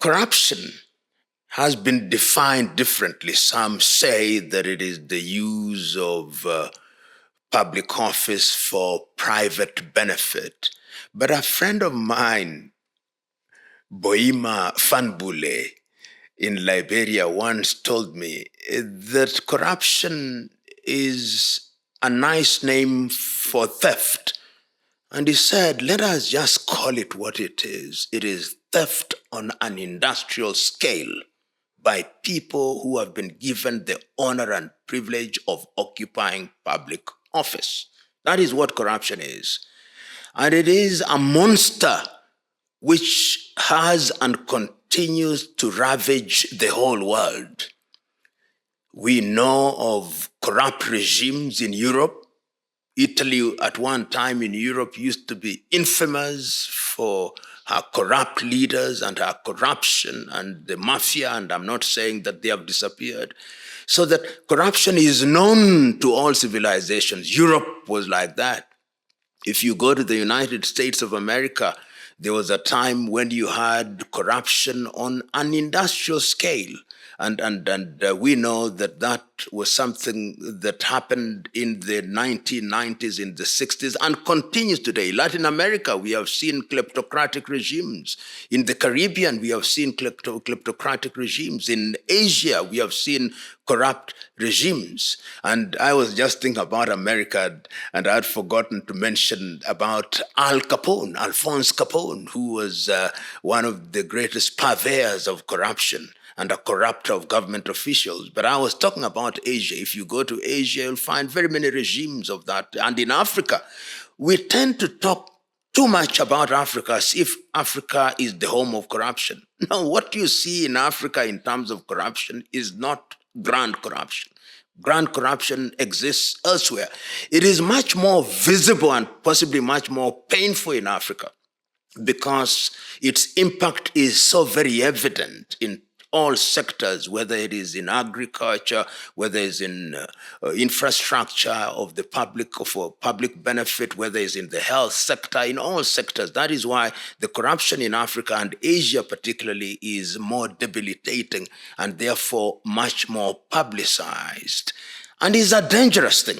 corruption has been defined differently. Some say that it is the use of public office for private benefit. But a friend of mine, Boima Fanbule, in Liberia, once told me that corruption is a nice name for theft. And he said, let us just call it what it is. It is theft on an industrial scale by people who have been given the honor and privilege of occupying public office. That is what corruption is. And it is a monster which has and continues to ravage the whole world. We know of corrupt regimes in Europe. Italy at one time in Europe used to be infamous for her corrupt leaders and her corruption and the mafia, and I'm not saying that they have disappeared. So that corruption is known to all civilizations. Europe was like that. If you go to the United States of America, there was a time when you had corruption on an industrial scale. And we know that that was something that happened in the 1990s, in the 60s, and continues today. Latin America, we have seen kleptocratic regimes. In the Caribbean, we have seen kleptocratic regimes. In Asia, we have seen corrupt regimes. And I was just thinking about America, and I had forgotten to mention about Alphonse Capone, who was one of the greatest purveyors of corruption and a corrupter of government officials. But I was talking about Asia. If you go to Asia, you'll find very many regimes of that. And in Africa, we tend to talk too much about Africa as if Africa is the home of corruption. No, what you see in Africa in terms of corruption is not grand corruption. Grand corruption exists elsewhere. It is much more visible and possibly much more painful in Africa because its impact is so very evident in all sectors, whether it is in agriculture, whether it's in infrastructure of the public or for public benefit, whether it's in the health sector, in all sectors. That is why the corruption in Africa and Asia particularly is more debilitating and therefore much more publicized and is a dangerous thing.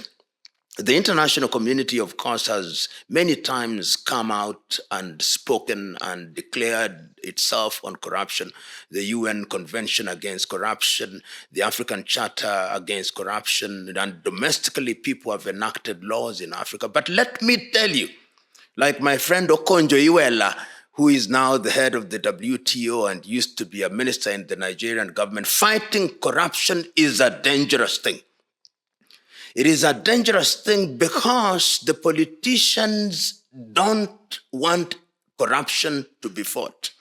The international community, of course, has many times come out and spoken and declared itself on corruption. The UN Convention Against Corruption, the African Charter Against Corruption, and domestically people have enacted laws in Africa. But let me tell you, like my friend Okonjo Iweala, who is now the head of the WTO and used to be a minister in the Nigerian government, fighting corruption is a dangerous thing. It is a dangerous thing because the politicians don't want corruption to be fought.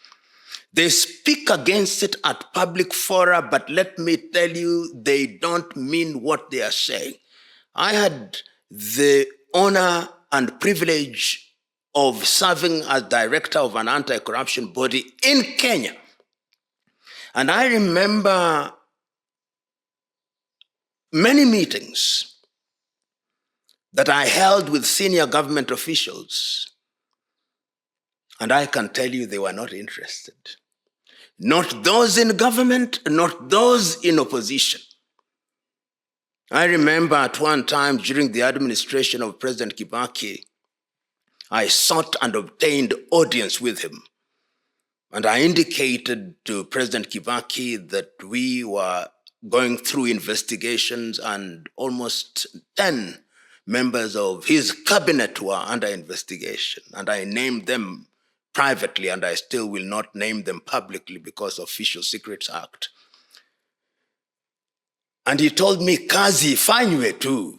They speak against it at public fora, but let me tell you, they don't mean what they are saying. I had the honor and privilege of serving as director of an anti-corruption body in Kenya. And I remember many meetings that I held with senior government officials, and I can tell you they were not interested. Not those in government, not those in opposition. I remember at one time during the administration of President Kibaki, I sought and obtained audience with him. And I indicated to President Kibaki that we were going through investigations and almost 10 members of his cabinet were under investigation. And I named them privately, and I still will not name them publicly because of Official Secrets Act. And he told me, Kazi, fanywe tu,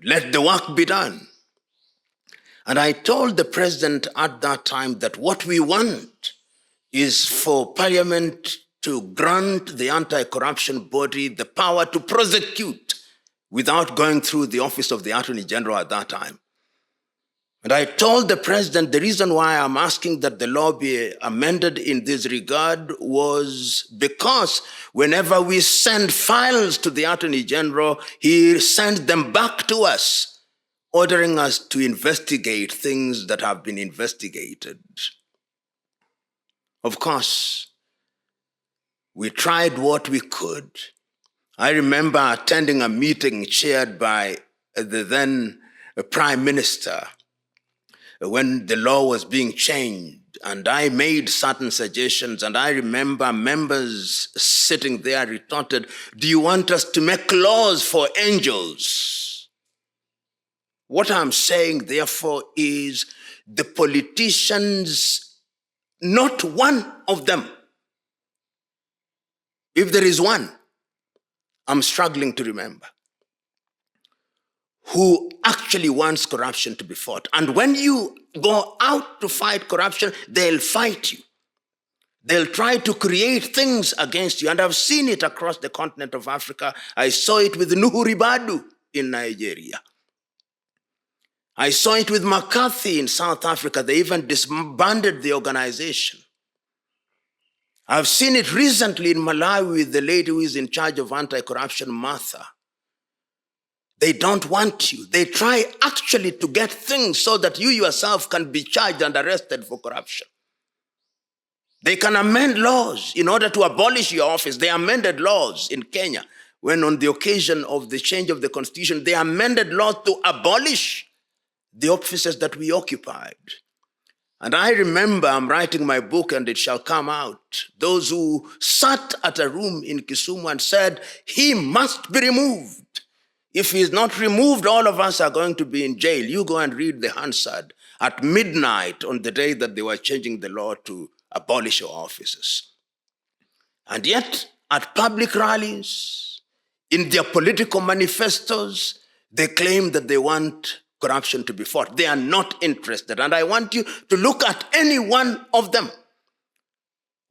let the work be done. And I told the president at that time that what we want is for Parliament to grant the anti-corruption body the power to prosecute without going through the office of the Attorney General at that time. And I told the president the reason why I'm asking that the law be amended in this regard was because whenever we send files to the Attorney General, he sends them back to us, ordering us to investigate things that have been investigated. Of course, We tried what we could. I remember attending a meeting chaired by the then Prime Minister when the law was being changed, and I made certain suggestions, and I remember members sitting there retorted, "Do you want us to make laws for angels?" What I'm saying, therefore, is the politicians, not one of them, if there is one, I'm struggling to remember, who actually wants corruption to be fought. And when you go out to fight corruption, they'll fight you. They'll try to create things against you. And I've seen it across the continent of Africa. I saw it with Nuhu Ribadu in Nigeria. I saw it with McCarthy in South Africa. They even disbanded the organization. I've seen it recently in Malawi with the lady who is in charge of anti-corruption, Martha. They don't want you. They try actually to get things so that you yourself can be charged and arrested for corruption. They can amend laws in order to abolish your office. They amended laws in Kenya when on the occasion of the change of the constitution, they amended laws to abolish the offices that we occupied. And I remember, I'm writing my book and it shall come out, those who sat at a room in Kisumu and said, he must be removed. If he is not removed, all of us are going to be in jail. You go and read the Hansard at midnight on the day that they were changing the law to abolish our offices. And yet, at public rallies, in their political manifestos, they claim that they want corruption to be fought. They are not interested. And I want you to look at any one of them.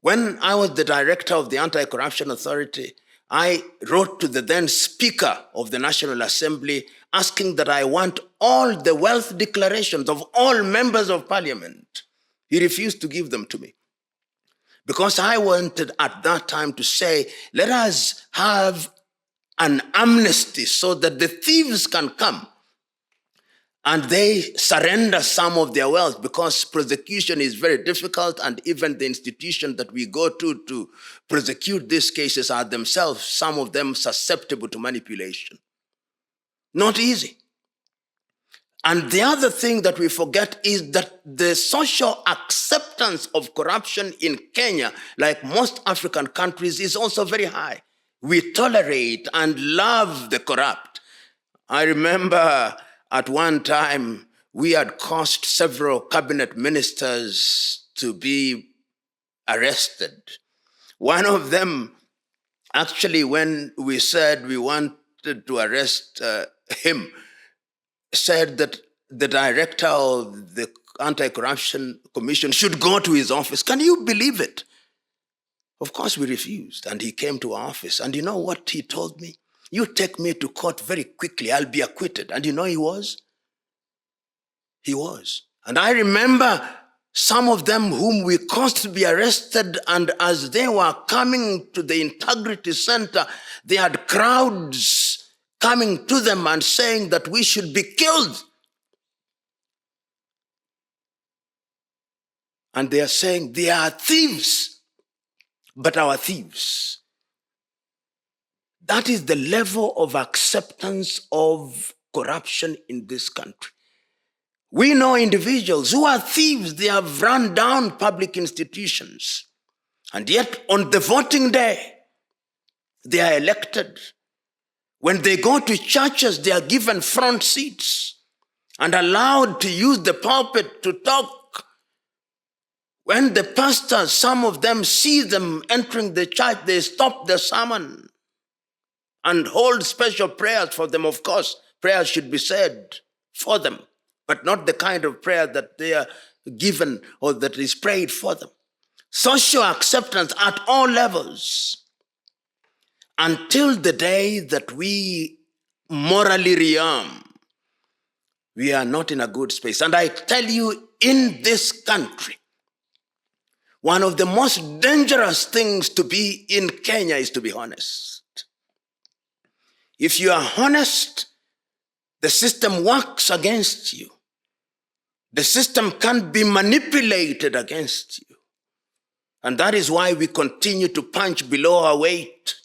When I was the director of the Anti-Corruption Authority, I wrote to the then Speaker of the National Assembly asking that I want all the wealth declarations of all members of parliament. He refused to give them to me because I wanted at that time to say, let us have an amnesty so that the thieves can come and they surrender some of their wealth, because prosecution is very difficult, and even the institution that we go to prosecute these cases are themselves, some of them, susceptible to manipulation. Not easy. And the other thing that we forget is that the social acceptance of corruption in Kenya, like most African countries, is also very high. We tolerate and love the corrupt. I remember at one time, we had caused several cabinet ministers to be arrested. One of them, actually, when we said we wanted to arrest him, said that the director of the Anti-Corruption Commission should go to his office. Can you believe it? Of course, we refused, and he came to our office. And you know what he told me? You take me to court very quickly, I'll be acquitted. And you know he was? He was. And I remember some of them whom we caused to be arrested, and as they were coming to the Integrity Center, they had crowds coming to them and saying that we should be killed. And they are saying they are thieves, but our thieves. That is the level of acceptance of corruption in this country. We know individuals who are thieves. They have run down public institutions. And yet on the voting day, they are elected. When they go to churches, they are given front seats and allowed to use the pulpit to talk. When the pastors, some of them see them entering the church, they stop the sermon and hold special prayers for them. Of course, prayers should be said for them, but not the kind of prayer that they are given or that is prayed for them. Social acceptance at all levels, until the day that we morally rearm, we are not in a good space. And I tell you, in this country, one of the most dangerous things to be in Kenya is to be honest. If you are honest, the system works against you. The system can't be manipulated against you. And that is why we continue to punch below our weight.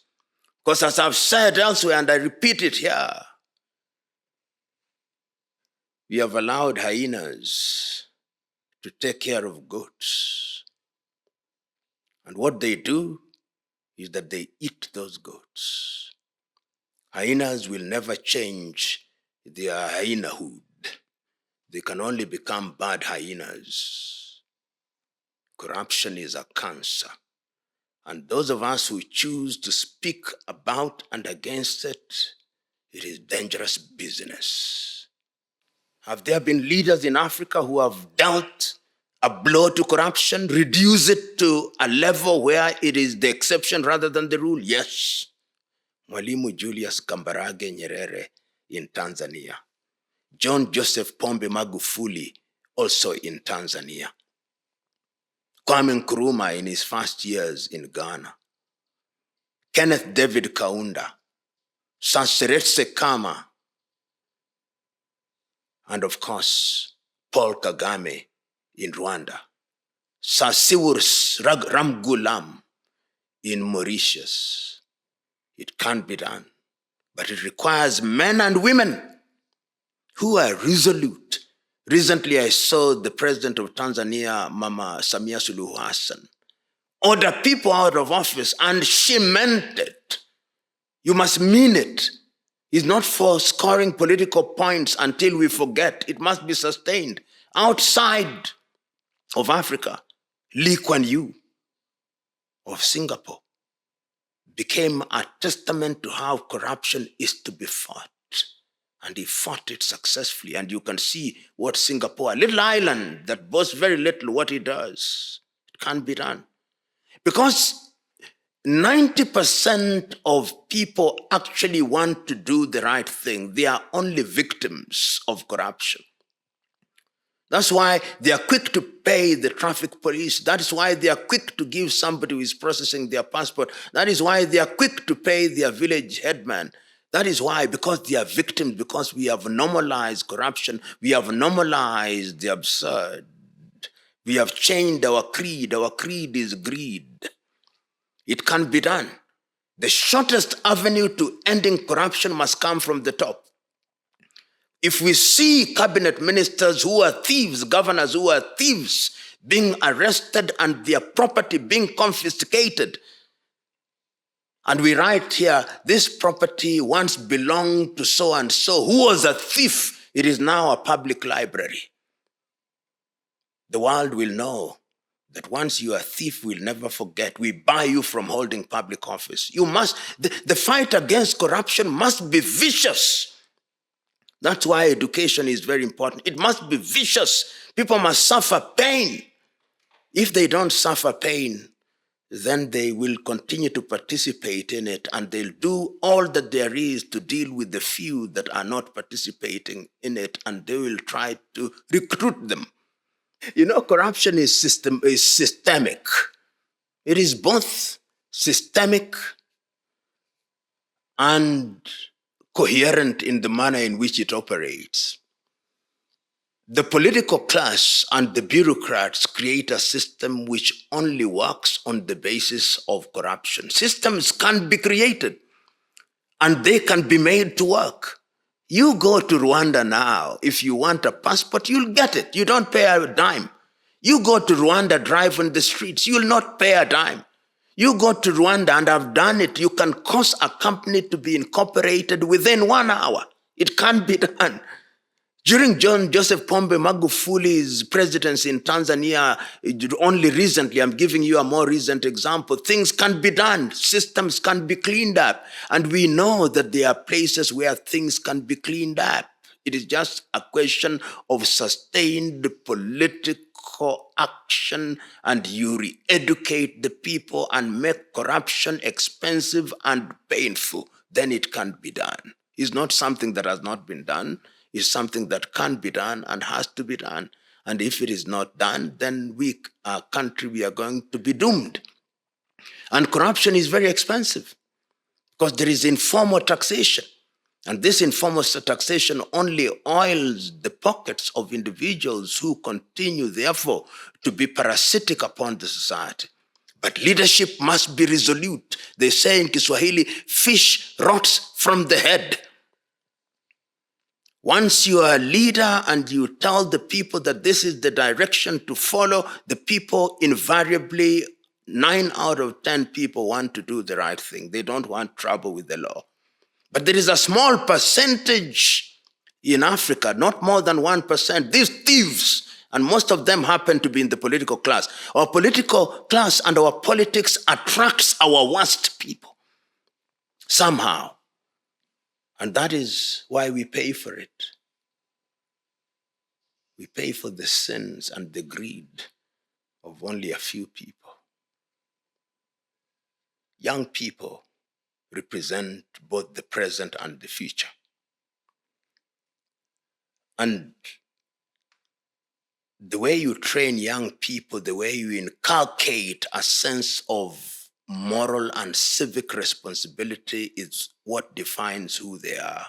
Because as I've said elsewhere, and I repeat it here, we have allowed hyenas to take care of goats. And what they do is that they eat those goats. Hyenas will never change their hyenahood. They can only become bad hyenas. Corruption is a cancer. And those of us who choose to speak about and against it, it is dangerous business. Have there been leaders in Africa who have dealt a blow to corruption, reduce it to a level where it is the exception rather than the rule? Yes. Mwalimu Julius Kambarage Nyerere in Tanzania. John Joseph Pombe Magufuli also in Tanzania. Kwame Nkrumah in his first years in Ghana. Kenneth David Kaunda, Sanseretse Kama, and of course, Paul Kagame in Rwanda. Sasiwur Ramgulam in Mauritius. It can't be done, but it requires men and women who are resolute. Recently, I saw the president of Tanzania, Mama Samia Suluhu Hassan, order people out of office, and she meant it. You must mean it. It's not for scoring political points until we forget. It must be sustained. Outside of Africa, Lee Kuan Yew of Singapore became a testament to how corruption is to be fought. And he fought it successfully. And you can see what Singapore, a little island that boasts very little, what it does. It can't be done. Because 90% of people actually want to do the right thing. They are only victims of corruption. That's why they are quick to pay the traffic police. That is why they are quick to give somebody who is processing their passport. That is why they are quick to pay their village headman. That is why, because they are victims, because we have normalized corruption, we have normalized the absurd. We have changed our creed. Our creed is greed. It can't be done. The shortest avenue to ending corruption must come from the top. If we see cabinet ministers who are thieves, governors who are thieves, being arrested and their property being confiscated, and we write here, this property once belonged to so-and-so, who was a thief, it is now a public library. The world will know that once you are a thief, we'll never forget. We buy you from holding public office. You must, the fight against corruption must be vicious. That's why education is very important. It must be vicious. People must suffer pain. If they don't suffer pain, then they will continue to participate in it, and they'll do all that there is to deal with the few that are not participating in it, and they will try to recruit them. You know, corruption is systemic. It is both systemic and coherent in the manner in which it operates. The political class and the bureaucrats create a system which only works on the basis of corruption. Systems can be created and they can be made to work. You go to Rwanda now, if you want a passport, you'll get it. You don't pay a dime. You go to Rwanda, drive on the streets, you'll not pay a dime. You go to Rwanda, and I've done it, you can cause a company to be incorporated within 1 hour. It can't be done. During John Joseph Pombe Magufuli's presidency in Tanzania, only recently, I'm giving you a more recent example, things can be done, systems can be cleaned up. And we know that there are places where things can be cleaned up. It is just a question of sustained political action, and you re-educate the people and make corruption expensive and painful. Then it can be done. It's not something that has not been done. Is something that can be done and has to be done. And if it is not done, then we, our country, we are going to be doomed. And corruption is very expensive because there is informal taxation. And this informal taxation only oils the pockets of individuals who continue, therefore, to be parasitic upon the society. But leadership must be resolute. They say in Kiswahili, fish rots from the head. Once you are a leader and you tell the people that this is the direction to follow, the people invariably, 9 out of 10 people want to do the right thing. They don't want trouble with the law. But there is a small percentage in Africa, not more than 1%, these thieves, and most of them happen to be in the political class. Our political class and our politics attracts our worst people somehow. And that is why we pay for it. We pay for the sins and the greed of only a few people. Young people represent both the present and the future. And the way you train young people, the way you inculcate a sense of moral and civic responsibility is what defines who they are.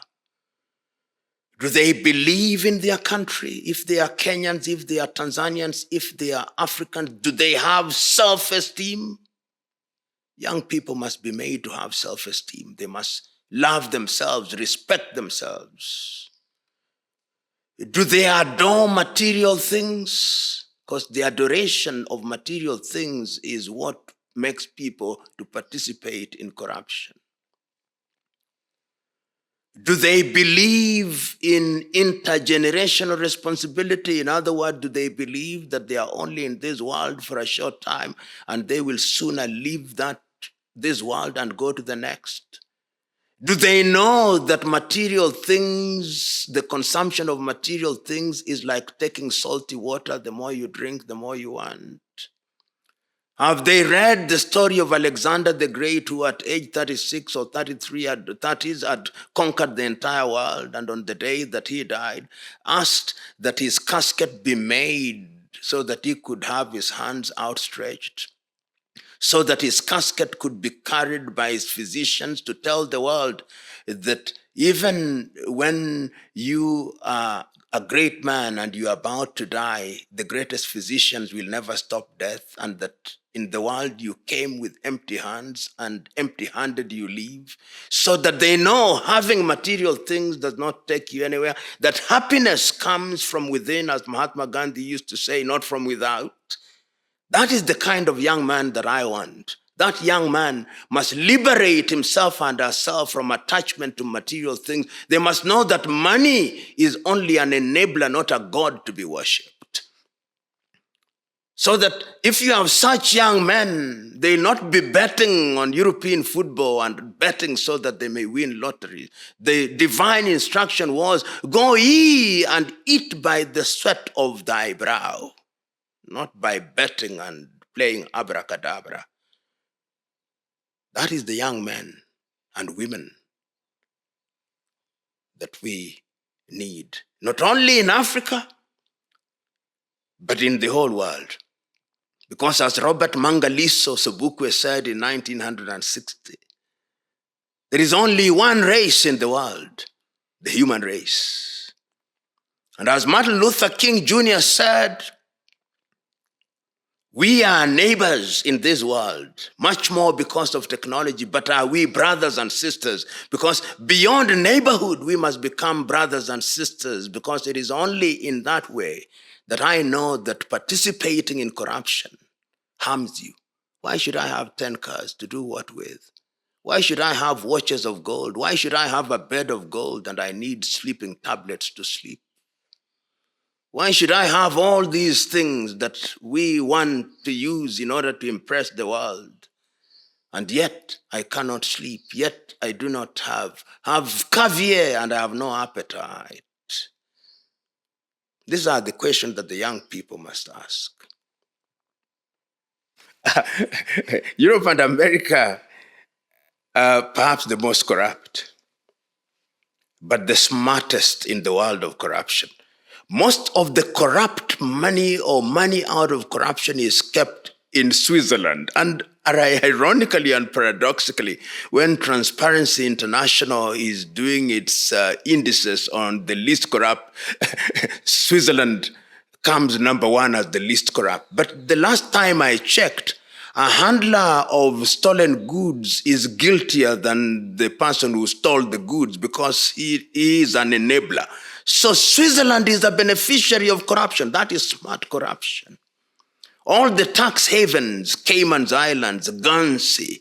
Do they believe in their country? If they are Kenyans, if they are Tanzanians, if they are Africans, do they have self-esteem? Young people must be made to have self-esteem. They must love themselves, respect themselves. Do they adore material things? Because the adoration of material things is what makes people to participate in corruption. Do they believe in intergenerational responsibility? In other words, do they believe that they are only in this world for a short time and they will sooner leave this world and go to the next? Do they know that material things, the consumption of material things is like taking salty water? The more you drink, the more you want. Have they read the story of Alexander the Great, who at age 36 or 33 had conquered the entire world, and on the day that he died, asked that his casket be made so that he could have his hands outstretched, so that his casket could be carried by his physicians to tell the world that even when you are a great man and you are about to die, the greatest physicians will never stop death, and that in the world you came with empty hands and empty-handed you leave, so that they know having material things does not take you anywhere, that happiness comes from within, as Mahatma Gandhi used to say, not from without. That is the kind of young man that I want. That young man must liberate himself and herself from attachment to material things. They must know that money is only an enabler, not a god to be worshipped. So that if you have such young men, they'll not be betting on European football and betting so that they may win lottery. The divine instruction was, go ye and eat by the sweat of thy brow, not by betting and playing abracadabra. That is the young men and women that we need, not only in Africa, but in the whole world. Because as Robert Mangaliso Sobukwe said in 1960, there is only one race in the world, the human race. And as Martin Luther King Jr. said, we are neighbors in this world, much more because of technology, but are we brothers and sisters? Because beyond neighborhood, we must become brothers and sisters, because it is only in that way that I know that participating in corruption harms you. Why should I have 10 cars? To do what with? Why should I have watches of gold? Why should I have a bed of gold and I need sleeping tablets to sleep? Why should I have all these things that we want to use in order to impress the world? And yet I cannot sleep, yet I do not have caviar and I have no appetite. These are the questions that the young people must ask. Europe and America are perhaps the most corrupt, but the smartest in the world of corruption. Most of the corrupt money or money out of corruption is kept in Switzerland. And ironically and paradoxically, when Transparency International is doing its indices on the least corrupt, Switzerland comes number one as the least corrupt. But the last time I checked, A handler of stolen goods is guiltier than the person who stole the goods because he is an enabler. So Switzerland is a beneficiary of corruption. That is smart corruption. All the tax havens, Cayman Islands, Guernsey,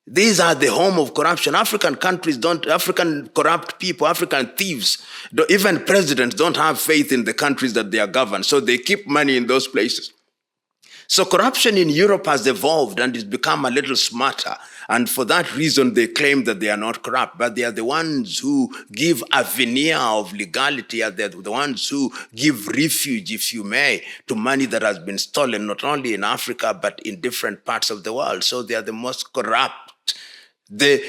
these are the home of corruption. African countries don't, African corrupt people, African thieves, even presidents don't have faith in the countries that they are governed, so they keep money in those places. So corruption in Europe has evolved and it's become a little smarter. And for that reason, they claim that they are not corrupt, but they are the ones who give a veneer of legality, and they're the ones who give refuge, if you may, to money that has been stolen, not only in Africa, but in different parts of the world. So they are the most corrupt. The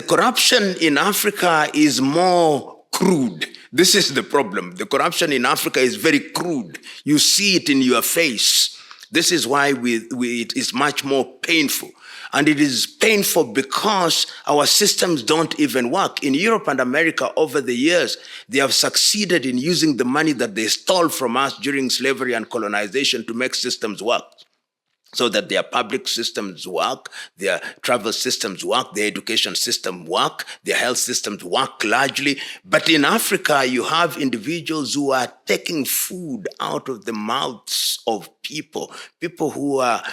corruption in Africa is more crude. This is the problem. The corruption in Africa is very crude. You see it in your face. This is why it is much more painful. And it is painful because our systems don't even work. In Europe and America over the years, they have succeeded in using the money that they stole from us during slavery and colonization to make systems work. So that their public systems work, their travel systems work, their education system work, their health systems work largely. But in Africa, you have individuals who are taking food out of the mouths of people who are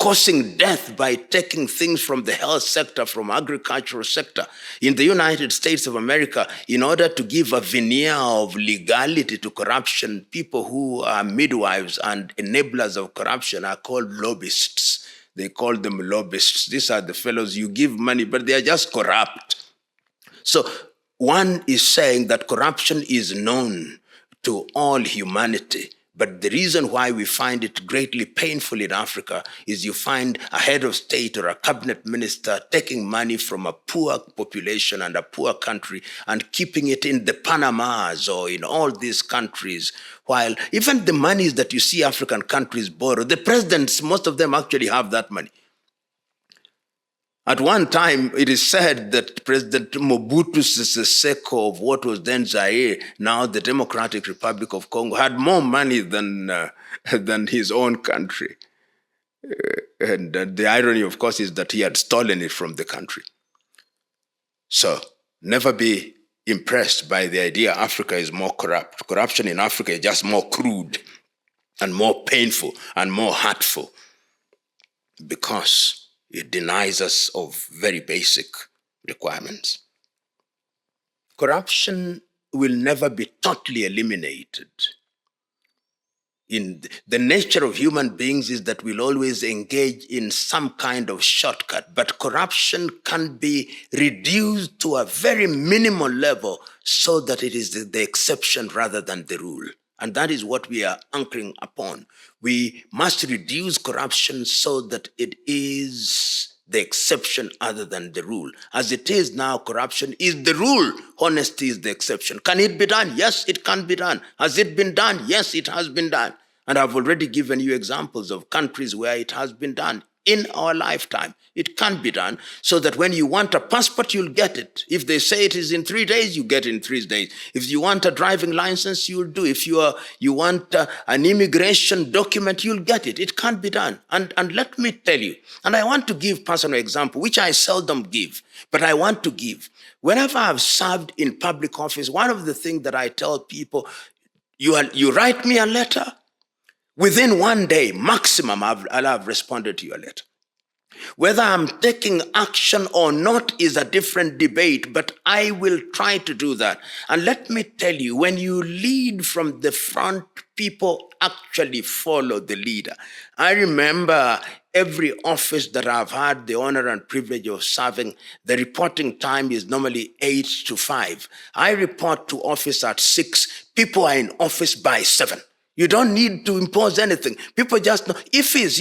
causing death by taking things from the health sector, from agricultural sector. In the United States of America, in order to give a veneer of legality to corruption, people who are midwives and enablers of corruption are called lobbyists. They call them lobbyists. These are the fellows you give money, but they are just corrupt. So one is saying that corruption is known to all humanity. But the reason why we find it greatly painful in Africa is you find a head of state or a cabinet minister taking money from a poor population and a poor country and keeping it in the Panamas or in all these countries, while even the monies that you see African countries borrow, the presidents, most of them actually have that money. At one time, it is said that President Mobutu Sese Seko of what was then Zaire, now the Democratic Republic of Congo, had more money than his own country. And the irony, of course, is that he had stolen it from the country. So never be impressed by the idea Africa is more corrupt. Corruption in Africa is just more crude and more painful and more hurtful because it denies us of very basic requirements. Corruption will never be totally eliminated. In the nature of human beings is that we'll always engage in some kind of shortcut, but corruption can be reduced to a very minimal level so that it is the exception rather than the rule. And that is what we are anchoring upon. We must reduce corruption so that it is the exception other than the rule. As it is now, corruption is the rule. Honesty is the exception. Can it be done? Yes, it can be done. Has it been done? Yes, it has been done. And I've already given you examples of countries where it has been done. In our lifetime, it can be done so that when you want a passport, you'll get it. If they say it is in 3 days, you get it in 3 days. If you want a driving license, you'll do. If you want an immigration document, you'll get it. It can be done. And let me tell you, and I want to give personal example, which I seldom give, but I want to give. Whenever I've served in public office, one of the things that I tell people, you write me a letter, within 1 day, maximum, I'll have responded to your letter. Whether I'm taking action or not is a different debate, but I will try to do that. And let me tell you, when you lead from the front, people actually follow the leader. I remember every office that I've had the honor and privilege of serving, the reporting time is normally 8 to 5. I report to office at 6. People are in office by 7. You don't need to impose anything. People just know,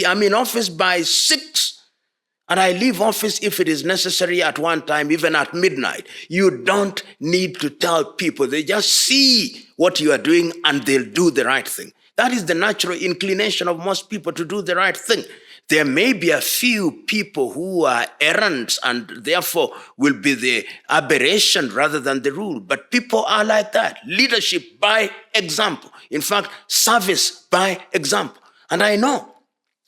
I'm in office by 6, and I leave office if it is necessary at one time, even at midnight. You don't need to tell people. They just see what you are doing, and they'll do the right thing. That is the natural inclination of most people, to do the right thing. There may be a few people who are errants and therefore will be the aberration rather than the rule. But people are like that. Leadership by example. In fact, service by example. And I know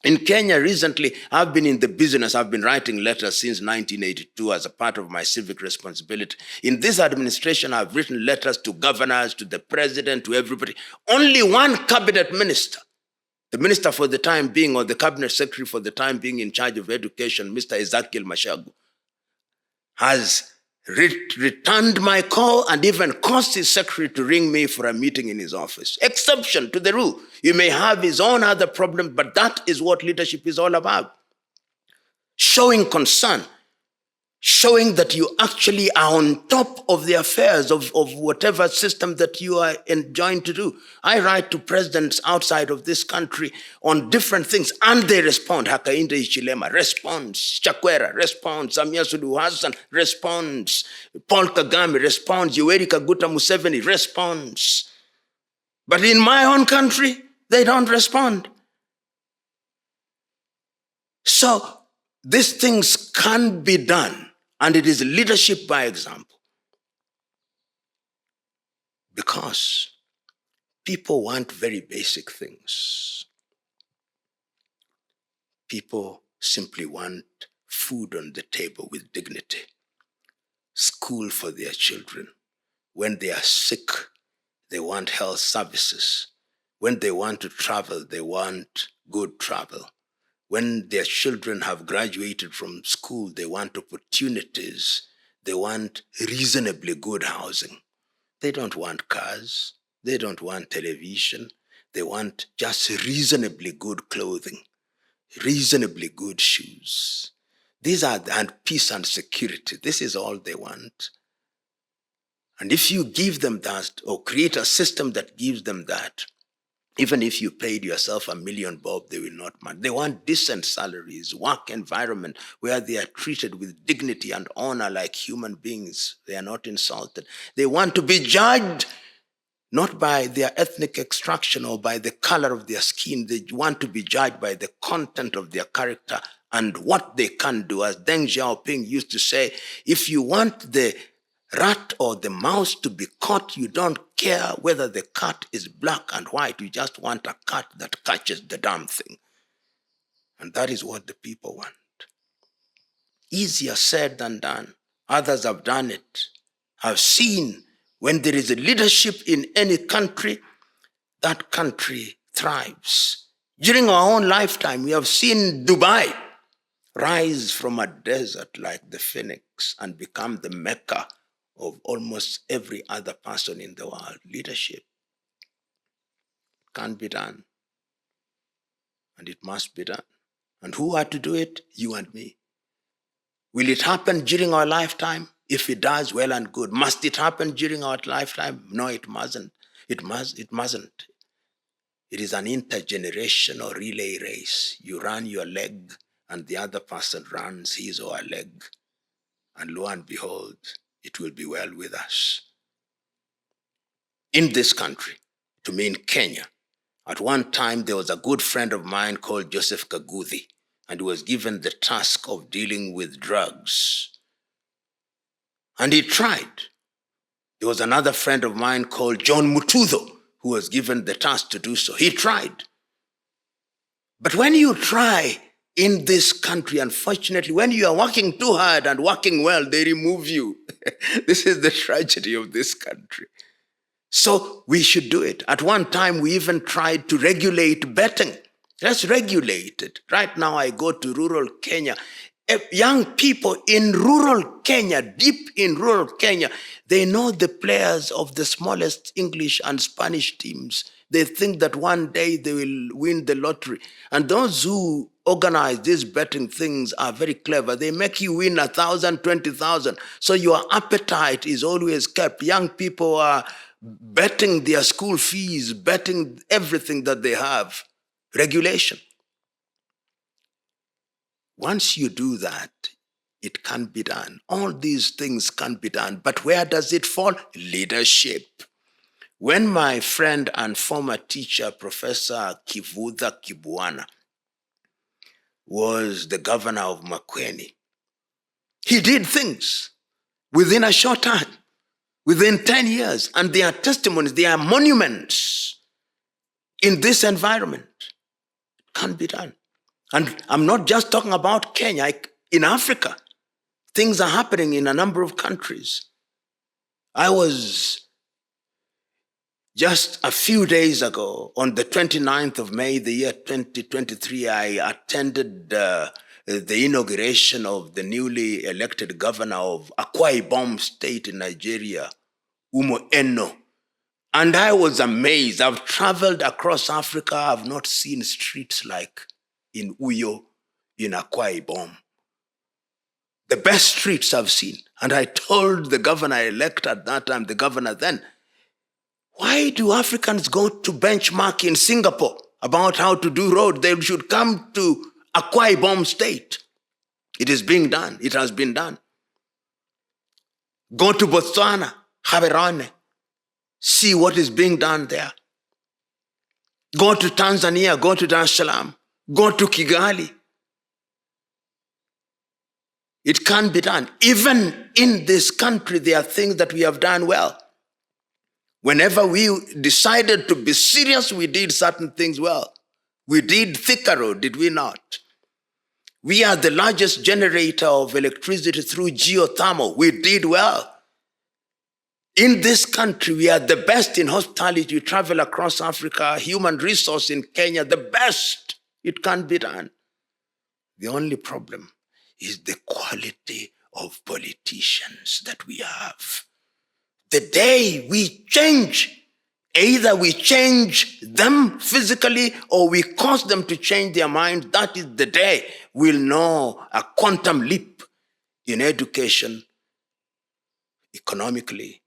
In Kenya recently, I've been in the business, I've been writing letters since 1982 as a part of my civic responsibility. In this administration, I've written letters to governors, to the president, to everybody. Only one cabinet minister, the minister for the time being, or the cabinet secretary for the time being in charge of education, Mr. Ezekiel Mashagu, has returned my call and even caused his secretary to ring me for a meeting in his office. Exception to the rule. He may have his own other problems, but that is what leadership is all about. Showing concern, showing that you actually are on top of the affairs of whatever system that you are enjoined to do. I write to presidents outside of this country on different things, and they respond. Hakainde Hichilema responds. Chakwera responds. Samia Suluhu Hassan responds. Paul Kagame responds. Yoweri Kaguta Museveni responds. But in my own country, they don't respond. So these things can be done. And it is leadership by example. Because people want very basic things. People simply want food on the table with dignity, school for their children. When they are sick, they want health services. When they want to travel, they want good travel. When their children have graduated from school, they want opportunities. They want reasonably good housing. They don't want cars. They don't want television. They want just reasonably good clothing, reasonably good shoes. And peace and security. This is all they want. And if you give them that, or create a system that gives them that, even if you paid yourself $1 million, Bob, they will not mind. They want decent salaries, work environment where they are treated with dignity and honor like human beings. They are not insulted. They want to be judged not by their ethnic extraction or by the color of their skin. They want to be judged by the content of their character and what they can do. As Deng Xiaoping used to say, if you want the rat or the mouse to be caught, you don't care whether the cat is black and white. You just want a cat that catches the damn thing. And that is what the people want. Easier said than done. Others have done it. I've seen when there is a leadership in any country, that country thrives. During our own lifetime, we have seen Dubai rise from a desert like the phoenix and become the Mecca of almost every other person in the world. Leadership can be done. And it must be done. And who are to do it? You and me. Will it happen during our lifetime? If it does, well and good. Must it happen during our lifetime? No, it mustn't. It mustn't. It is an intergenerational relay race. You run your leg and the other person runs his or her leg. And lo and behold, it will be well with us. In this country, to me in Kenya, at one time there was a good friend of mine called Joseph Kaguthi, and he was given the task of dealing with drugs. And he tried. There was another friend of mine called John Mutudho, who was given the task to do so. He tried. But when you try in this country, unfortunately, when you are working too hard and working well, they remove you. This is the tragedy of this country. So we should do it. At one time, we even tried to regulate betting. Let's regulate it. Right now, I go to rural Kenya. Young people in rural Kenya, deep in rural Kenya, they know the players of the smallest English and Spanish teams. They think that one day they will win the lottery. And those who organize these betting things are very clever. They make you win 1,000, 20,000. So your appetite is always kept. Young people are betting their school fees, betting everything that they have. Regulation. Once you do that, it can be done. All these things can be done. But where does it fall? Leadership. When my friend and former teacher, Professor Kivutha Kibwana, was the governor of Makueni, he did things within a short time, within 10 years. And they are testimonies, they are monuments in this environment. It can be done. And I'm not just talking about Kenya. In Africa, things are happening in a number of countries. I was just a few days ago, on the 29th of May, the year 2023, I attended the inauguration of the newly elected governor of Akwa Ibom State in Nigeria, Umo Eno. And I was amazed. I've traveled across Africa. I've not seen streets like in Uyo, in Akwa Ibom. The best streets I've seen. And I told the governor-elect at that time, the governor then, why do Africans go to benchmark in Singapore about how to do road? They should come to Akwa Ibom State. It is being done. It has been done. Go to Botswana, Haberane. See what is being done there. Go to Tanzania, go to Dar es Salaam, go to Kigali. It can be done. Even in this country, there are things that we have done well. Whenever we decided to be serious, we did certain things well. We did Thika Road, did we not? We are the largest generator of electricity through geothermal. We did well. In this country, we are the best in hospitality. You travel across Africa, human resource in Kenya, the best. It can be done. The only problem is the quality of politicians that we have. The day we change, either we change them physically or we cause them to change their mind, that is the day we'll know a quantum leap in education, economically,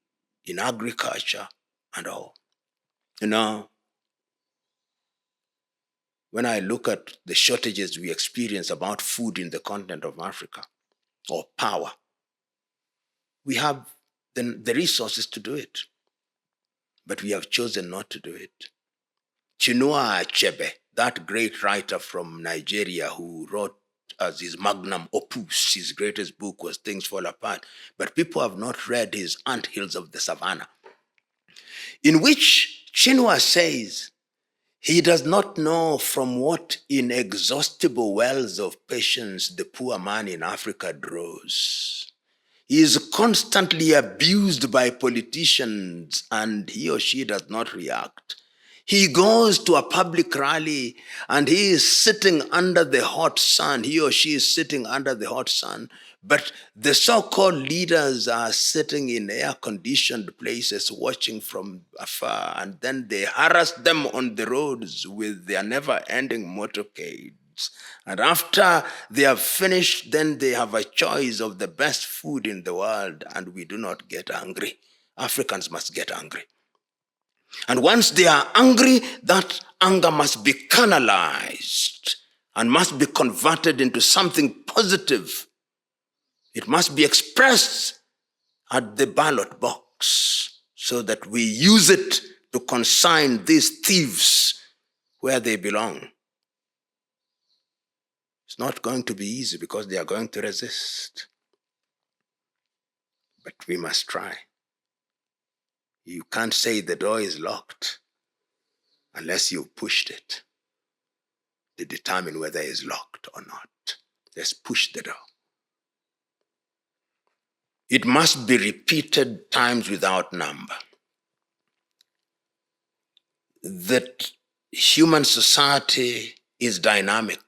in agriculture, and all. You know, when I look at the shortages we experience about food in the continent of Africa, or power, we have the resources to do it. But we have chosen not to do it. Chinua Achebe, that great writer from Nigeria who wrote as his magnum opus, his greatest book was Things Fall Apart, but people have not read his Ant Hills of the Savannah, in which Chinua says he does not know from what inexhaustible wells of patience the poor man in Africa draws. He is constantly abused by politicians and he or she does not react. He goes to a public rally and he is sitting under the hot sun. He or she is sitting under the hot sun. But the so-called leaders are sitting in air-conditioned places watching from afar, and then they harass them on the roads with their never-ending motorcades. And after they have finished, then they have a choice of the best food in the world, and we do not get angry. Africans must get angry. And once they are angry, that anger must be canalized and must be converted into something positive. It must be expressed at the ballot box so that we use it to consign these thieves where they belong. It's not going to be easy because they are going to resist. But we must try. You can't say the door is locked unless you've pushed it to determine whether it's locked or not. Just push the door. It must be repeated times without number. That human society is dynamic.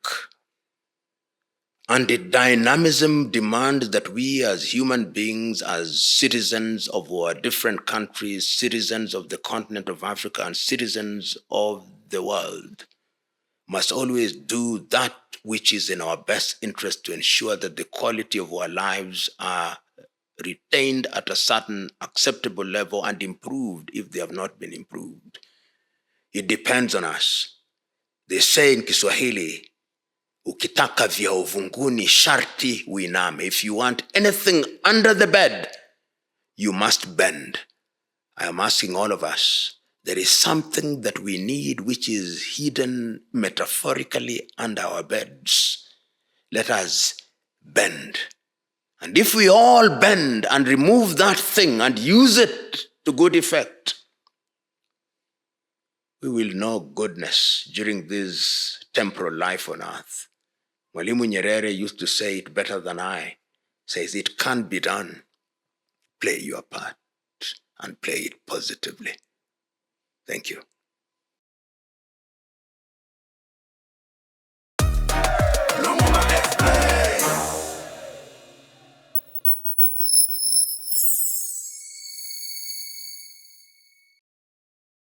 And the dynamism demands that we as human beings, as citizens of our different countries, citizens of the continent of Africa, and citizens of the world, must always do that which is in our best interest to ensure that the quality of our lives are retained at a certain acceptable level and improved if they have not been improved. It depends on us. They say in Kiswahili, ukitaka vya uvunguni sharti uiname. If you want anything under the bed, you must bend. I am asking all of us, there is something that we need which is hidden metaphorically under our beds. Let us bend. And if we all bend and remove that thing and use it to good effect, we will know goodness during this temporal life on earth. Mwalimu Nyerere used to say it better than I, says it can be done. Play your part and play it positively. Thank you.